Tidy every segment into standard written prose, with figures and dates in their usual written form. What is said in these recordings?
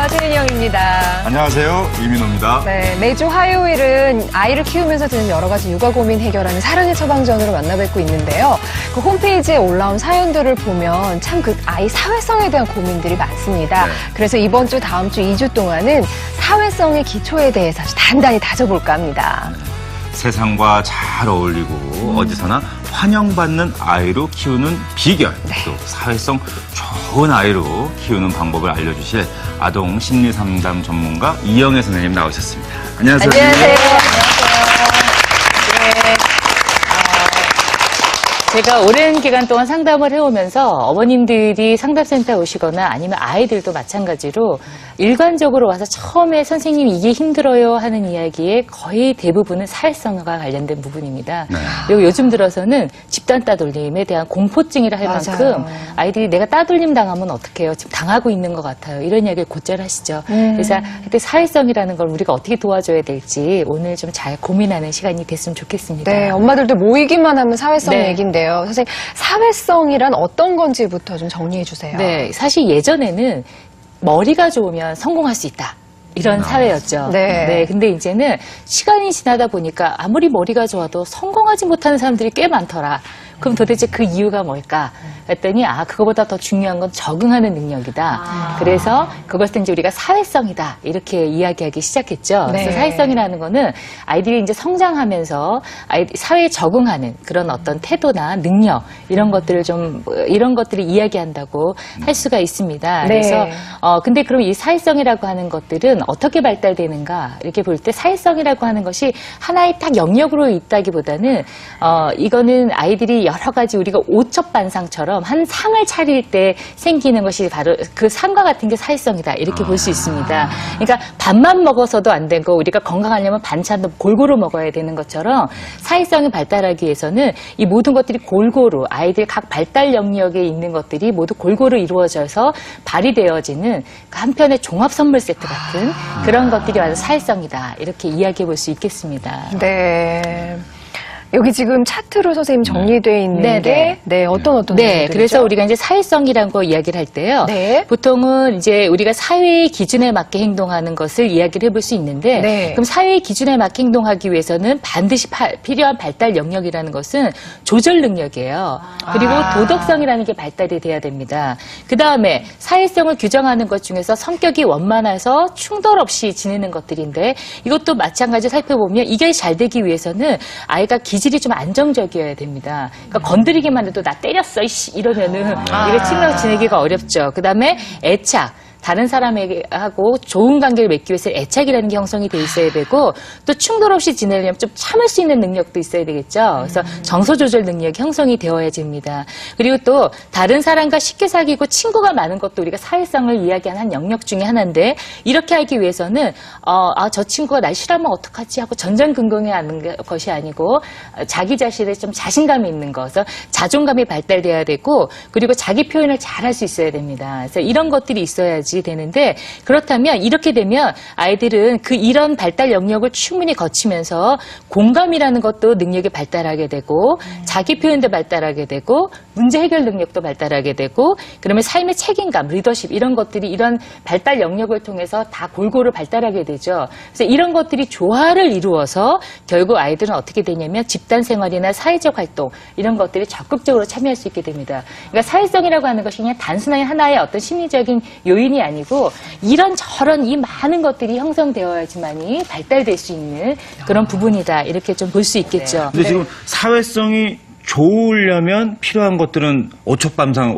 안녕하세요. 최은영입니다. 안녕하세요. 이민호입니다. 네, 매주 화요일은 아이를 키우면서 드는 여러 가지 육아 고민 해결하는 사랑의 처방전으로 만나뵙고 있는데요. 그 홈페이지에 올라온 사연들을 보면 참 그 아이 사회성에 대한 고민들이 많습니다. 네. 그래서 이번 주, 다음 주 2주 동안은 사회성의 기초에 대해서 아주 단단히 다져볼까 합니다. 세상과 잘 어울리고 어디서나 환영받는 아이로 키우는 비결, 또 사회성 좋은 아이로 키우는 방법을 알려주실 아동 심리 상담 전문가 이영애 선생님 나오셨습니다. 안녕하세요. 안녕하세요. 제가 오랜 기간 동안 상담을 해오면서 어머님들이 상담센터에 오시거나 아니면 아이들도 마찬가지로 일관적으로 와서 처음에 선생님이 이게 힘들어요 하는 이야기에 거의 대부분은 사회성과 관련된 부분입니다. 네. 그리고 요즘 들어서는 집단 따돌림에 대한 공포증이라 할 맞아요. 만큼 아이들이 내가 따돌림 당하면 어떡해요? 지금 당하고 있는 것 같아요. 이런 이야기를 곧잘 하시죠. 그래서 그때 사회성이라는 걸 우리가 어떻게 도와줘야 될지 오늘 좀 잘 고민하는 시간이 됐으면 좋겠습니다. 네, 엄마들도 모이기만 하면 사회성 네. 얘기인데요. 선생님, 사회성이란 어떤 건지부터 좀 정리해 주세요. 네, 사실 예전에는 머리가 좋으면 성공할 수 있다. 이런 사회였죠. 네. 근데 이제는 시간이 지나다 보니까 아무리 머리가 좋아도 성공하지 못하는 사람들이 꽤 많더라. 그럼 도대체 그 이유가 뭘까? 그랬더니 그거보다 더 중요한 건 적응하는 능력이다. 그래서 그것을 이제 우리가 사회성이다. 이렇게 이야기하기 시작했죠. 네. 그래서 사회성이라는 거는 아이들이 이제 성장하면서 사회에 적응하는 그런 어떤 태도나 능력 이런 것들을 이런 것들을 이야기한다고 할 수가 있습니다. 네. 그래서 근데 그럼 이 사회성이라고 하는 것들은 어떻게 발달되는가? 이렇게 볼 때 사회성이라고 하는 것이 하나의 딱 영역으로 있다기보다는 이거는 아이들이 여러 가지 우리가 오첩반상처럼 한 상을 차릴 때 생기는 것이 바로 그 상과 같은 게 사회성이다. 이렇게 볼 수 있습니다. 그러니까 밥만 먹어서도 안 되고 우리가 건강하려면 반찬도 골고루 먹어야 되는 것처럼 사회성이 발달하기 위해서는 이 모든 것들이 골고루 아이들 각 발달 영역에 있는 것들이 모두 골고루 이루어져서 발휘되어지는 그 한편의 종합 선물 세트 같은 그런 것들이 바로 사회성이다. 이렇게 이야기해 볼 수 있겠습니다. 네. 여기 지금 차트로 선생님 정리되어 있는 게 어떤 네, 부분들이죠? 그래서 우리가 이제 사회성이라는 거 이야기를 할 때요. 네. 보통은 이제 우리가 사회의 기준에 맞게 행동하는 것을 이야기를 해볼 수 있는데, 네. 그럼 사회의 기준에 맞게 행동하기 위해서는 반드시 필요한 발달 영역이라는 것은 조절 능력이에요. 그리고 도덕성이라는 게 발달이 돼야 됩니다. 그 다음에 사회성을 규정하는 것 중에서 성격이 원만해서 충돌 없이 지내는 것들인데, 이것도 마찬가지로 살펴보면 이게 잘 되기 위해서는 아이가 기질이 좀 안정적이어야 됩니다. 그러니까 건드리기만 해도 나 때렸어 이러면은 이게 친하고 지내기가 어렵죠. 그다음에 애착. 다른 사람하고 좋은 관계를 맺기 위해서 애착이라는 게 형성이 돼 있어야 되고 또 충돌 없이 지내려면 좀 참을 수 있는 능력도 있어야 되겠죠. 그래서 정서 조절 능력이 형성이 되어야 됩니다. 그리고 또 다른 사람과 쉽게 사귀고 친구가 많은 것도 우리가 사회성을 이야기하는 한 영역 중에 하나인데 이렇게 하기 위해서는 저 친구가 날 싫어하면 어떡하지 하고 전전긍긍해하는 것이 아니고 자기 자신에 좀 자신감이 있는 거, 그래서 자존감이 발달돼야 되고 그리고 자기 표현을 잘할 수 있어야 됩니다. 그래서 이런 것들이 있어야지 되는데 그렇다면 이렇게 되면 아이들은 이런 발달 영역을 충분히 거치면서 공감이라는 것도 능력이 발달하게 되고 자기 표현도 발달하게 되고 문제 해결 능력도 발달하게 되고 그러면 삶의 책임감, 리더십 이런 것들이 이런 발달 영역을 통해서 다 골고루 발달하게 되죠. 그래서 이런 것들이 조화를 이루어서 결국 아이들은 어떻게 되냐면 집단 생활이나 사회적 활동 이런 것들이 적극적으로 참여할 수 있게 됩니다. 그러니까 사회성이라고 하는 것이 그냥 단순하게 하나의 어떤 심리적인 요인이 아니고 이런저런 이 많은 것들이 형성되어야지만이 발달될 수 있는 그런 부분이다. 이렇게 좀 볼 수 있겠죠. 근데 지금 사회성이 좋으려면 필요한 것들은 오첩반상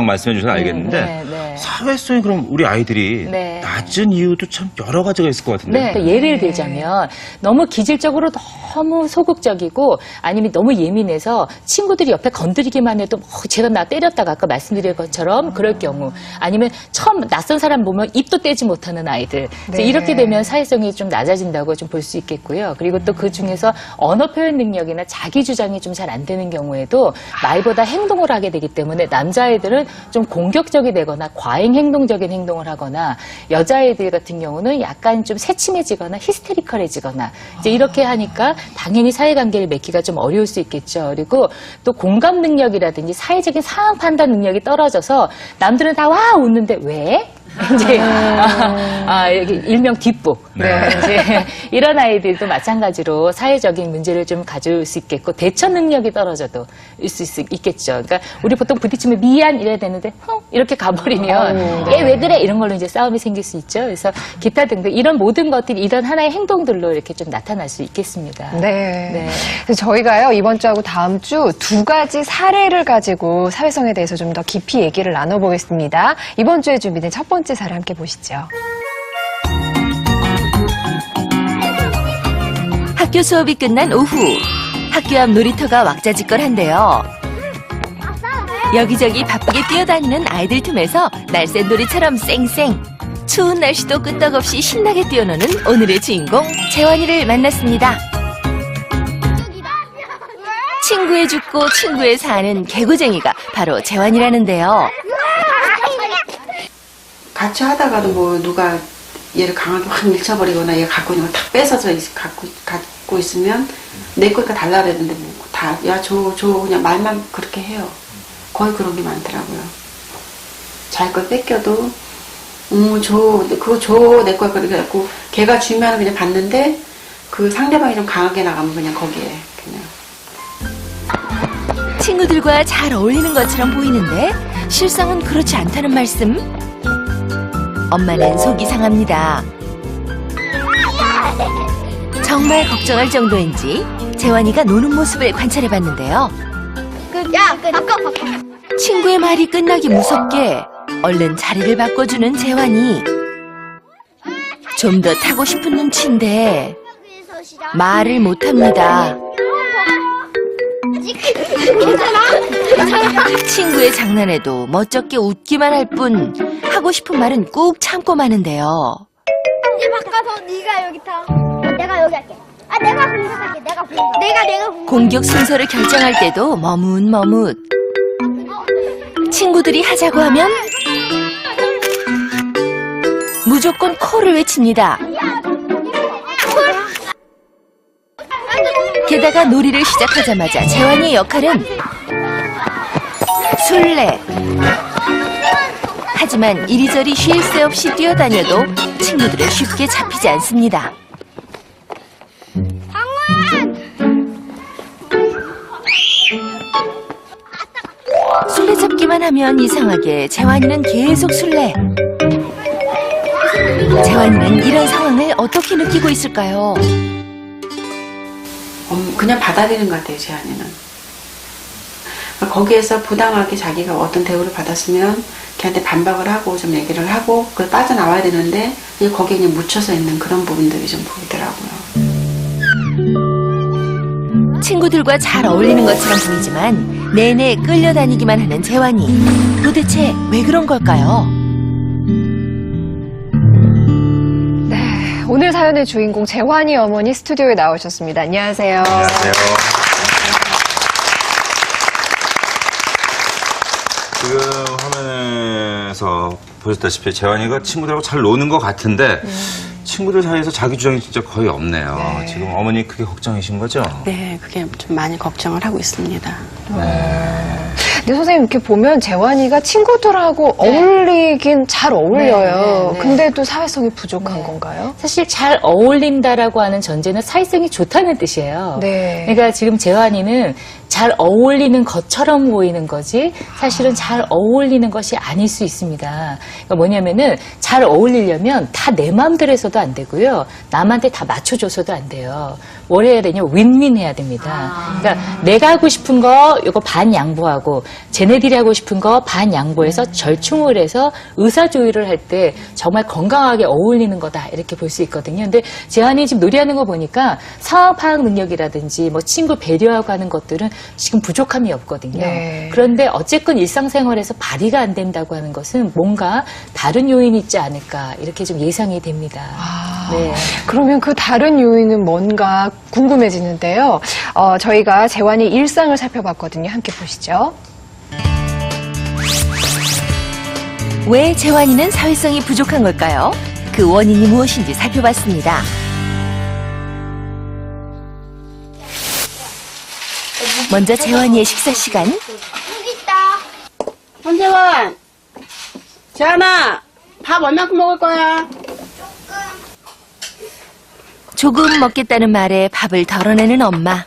말씀해 주셔서 알겠는데 사회성이 그럼 우리 아이들이 낮은 이유도 참 여러 가지가 있을 것 같은데. 그러니까 예를 들자면 너무 기질적으로 너무 소극적이고 아니면 너무 예민해서 친구들이 옆에 건드리기만 해도 제가 나 때렸다가 아까 말씀드린 것처럼 그럴 경우 아니면 처음 낯선 사람 보면 입도 떼지 못하는 아이들. 그래서 이렇게 되면 사회성이 좀 낮아진다고 좀 볼 수 있겠고요. 그리고 또 그 중에서 언어 표현 능력이나 자기 주장이 좀 잘 안 되는 경우에도 나이보다 행동을 하게 되기 때문에 남자아이들은 좀 공격적이 되거나 과잉 행동적인 행동을 하거나 여자아이들 같은 경우는 약간 좀 새침해지거나 히스테리컬해지거나 이제 이렇게 하니까 당연히 사회관계를 맺기가 좀 어려울 수 있겠죠. 그리고 또 공감 능력이라든지 사회적인 상황 판단 능력이 떨어져서 남들은 다 와 웃는데 왜? 이제 여기 일명 뒷부. 네. 이제 이런 아이들도 마찬가지로 사회적인 문제를 좀 가질 수 있겠고 대처 능력이 떨어져도 있을 수 있겠죠. 그러니까 우리 보통 부딪히면 미안 이래야 되는데 이렇게 가버리면 얘 왜 그래 이런 걸로 이제 싸움이 생길 수 있죠. 그래서 기타 등등 이런 모든 것들이 이런 하나의 행동들로 이렇게 좀 나타날 수 있겠습니다. 네. 네. 그래서 저희가요, 이번 주하고 다음 주 두 가지 사례를 가지고 사회성에 대해서 좀 더 깊이 얘기를 나눠보겠습니다. 이번 주에 준비된 첫 번째 사례 함께 보시죠. 학교 수업이 끝난 오후, 학교 앞 놀이터가 왁자지껄한데요. 여기저기 바쁘게 뛰어다니는 아이들 틈에서 날쌘 놀이처럼 쌩쌩. 추운 날씨도 끄떡없이 신나게 뛰어노는 오늘의 주인공 재환이를 만났습니다. 친구에 죽고 친구에 사는 개구쟁이가 바로 재환이라는데요. 같이 하다가도 뭐 누가 얘를 강하게 확 밀쳐버리거나 얘가 갖고 있는 걸 탁 뺏어서 갖고 있으면 내 거니까 달라 그랬는데 뭐 다 야 줘 그냥 말만 그렇게 해요. 거의 그런 게 많더라고요. 자기 걸 뺏겨도 줘 그거 줘 내 거야 그렇게 해갖고 걔가 주면 그냥 받는데 그 상대방이 좀 강하게 나가면 그냥 거기에 그냥. 친구들과 잘 어울리는 것처럼 보이는데 실상은 그렇지 않다는 말씀? 엄마는 속이 상합니다. 정말 걱정할 정도인지 재환이가 노는 모습을 관찰해봤는데요. 바꿔. 친구의 말이 끝나기 무섭게 얼른 자리를 바꿔주는 재환이. 좀 더 타고 싶은 눈치인데 말을 못합니다. 친구의 장난에도 멋쩍게 웃기만 할 뿐 하고 싶은 말은 꾹 참고 마는데요. 이제 바꿔서 네가 여기 타. 내가 여기 할게. 내가 공격할게. 내가 공격. 공격 순서를 결정할 때도 머뭇머뭇. 친구들이 하자고 하면 무조건 콜을 외칩니다. 게다가 놀이를 시작하자마자 재환이의 역할은 술래. 하지만 이리저리 쉴 새 없이 뛰어다녀도 친구들은 쉽게 잡히지 않습니다. 술래잡기만 하면 이상하게 재환이는 계속 술래. 재환이는 이런 상황을 어떻게 느끼고 있을까요? 그냥 받아들이는 것 같아요, 재환이는. 거기에서 부당하게 자기가 어떤 대우를 받았으면 걔한테 반박을 하고 좀 얘기를 하고 그걸 빠져나와야 되는데 그냥 거기에 그냥 묻혀서 있는 그런 부분들이 좀 보이더라고요. 친구들과 잘 어울리는 것처럼 보이지만 내내 끌려다니기만 하는 재환이. 도대체 왜 그런 걸까요? 네, 오늘 사연의 주인공 재환이 어머니 스튜디오에 나오셨습니다. 안녕하세요. 안녕하세요. 지금 화면에서 보셨다시피 재환이가 친구들하고 잘 노는 것 같은데 친구들 사이에서 자기 주장이 진짜 거의 없네요. 네. 지금 어머니 그게 걱정이신 거죠? 네, 그게 좀 많이 걱정을 하고 있습니다. 근데 선생님 이렇게 보면 재환이가 친구들하고 어울리긴 잘 어울려요. 네. 근데도 사회성이 부족한 건가요? 사실 잘 어울린다라고 하는 전제는 사회성이 좋다는 뜻이에요. 네. 그러니까 지금 재환이는 잘 어울리는 것처럼 보이는 거지 사실은 잘 어울리는 것이 아닐 수 있습니다. 그러니까 뭐냐면은 잘 어울리려면 다 내 마음대로 해서도 안 되고요. 남한테 다 맞춰줘서도 안 돼요. 뭘 해야 되냐? 윈윈 해야 됩니다. 그러니까 내가 하고 싶은 거 이거 반 양보하고 쟤네들이 하고 싶은 거 반 양보해서 절충을 해서 의사조율을 할 때 정말 건강하게 어울리는 거다 이렇게 볼 수 있거든요. 근데 재환이 지금 놀이하는 거 보니까 상황 파악 능력이라든지 뭐 친구 배려하고 하는 것들은 지금 부족함이 없거든요. 네. 그런데 어쨌건 일상생활에서 발휘가 안 된다고 하는 것은 뭔가 다른 요인이 있지 않을까 이렇게 좀 예상이 됩니다. 네. 그러면 그 다른 요인은 뭔가 궁금해지는데요. 저희가 재환이 일상을 살펴봤거든요. 함께 보시죠. 왜 재환이는 사회성이 부족한 걸까요? 그 원인이 무엇인지 살펴봤습니다. 먼저 재환이의 식사 시간. 여기 있다. 손재원! 재환아! 밥 얼마큼 먹을 거야? 조금 먹겠다는 말에 밥을 덜어내는 엄마.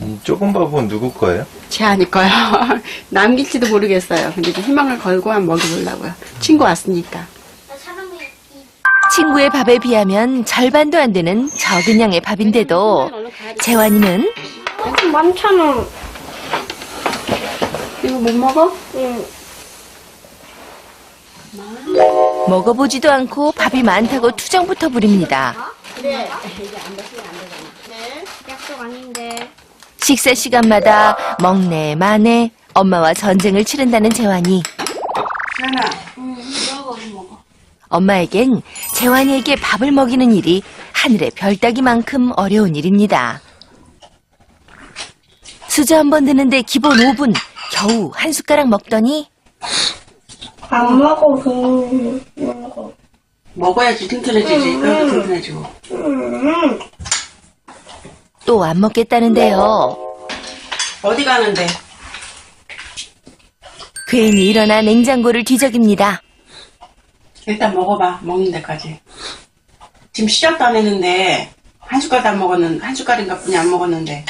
이 조금 밥은 누구 거예요? 재환이 거요. 남길지도 모르겠어요. 근데 좀 희망을 걸고 한번 먹여보려고요. 친구 왔으니까. 친구의 밥에 비하면 절반도 안 되는 적은 양의 밥인데도 재환이는 많잖아. 이거 못 먹어? 응. 먹어보지도 않고 밥이 많다고 투정부터 부립니다. 약속 아닌데. 식사 시간마다 먹네 마네 엄마와 전쟁을 치른다는 재환이. 엄마에겐 재환이에게 밥을 먹이는 일이 하늘의 별 따기만큼 어려운 일입니다. 수저 한 번 드는데 기본 5분 겨우 한 숟가락 먹더니 안 먹어, 그냥 먹어. 먹어야지 튼튼해지지. 그래도 튼튼해지고. 또 안 먹겠다는데요. 어디 가는데? 괜히 일어나 냉장고를 뒤적입니다. 일단 먹어봐. 먹는 데까지. 지금 시작도 안 했는데 한 숟갈도 안 먹었는데 한 숟갈인가 뿐이 안 먹었는데.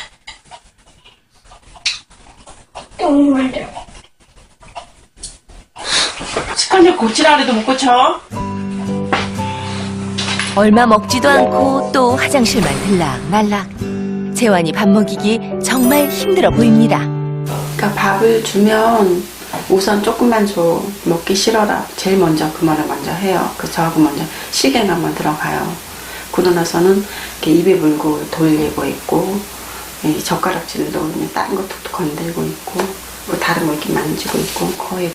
정말. 습관력 고치라 그래도 못 고쳐. 얼마 먹지도 않고 또 화장실만 들락날락. 재환이 밥 먹이기 정말 힘들어 보입니다. 그러니까 밥을 주면 우선 조금만 줘. 먹기 싫어라. 제일 먼저 그 말을 먼저 해요. 그 저하고 먼저 시계는 한번 들어가요. 그러고 나서는 이렇게 입에 물고 돌리고 있고 이 젓가락질로 그냥 다른 거 툭툭 건들고 있고 뭐 다른 거 이렇게 만지고 있고 거의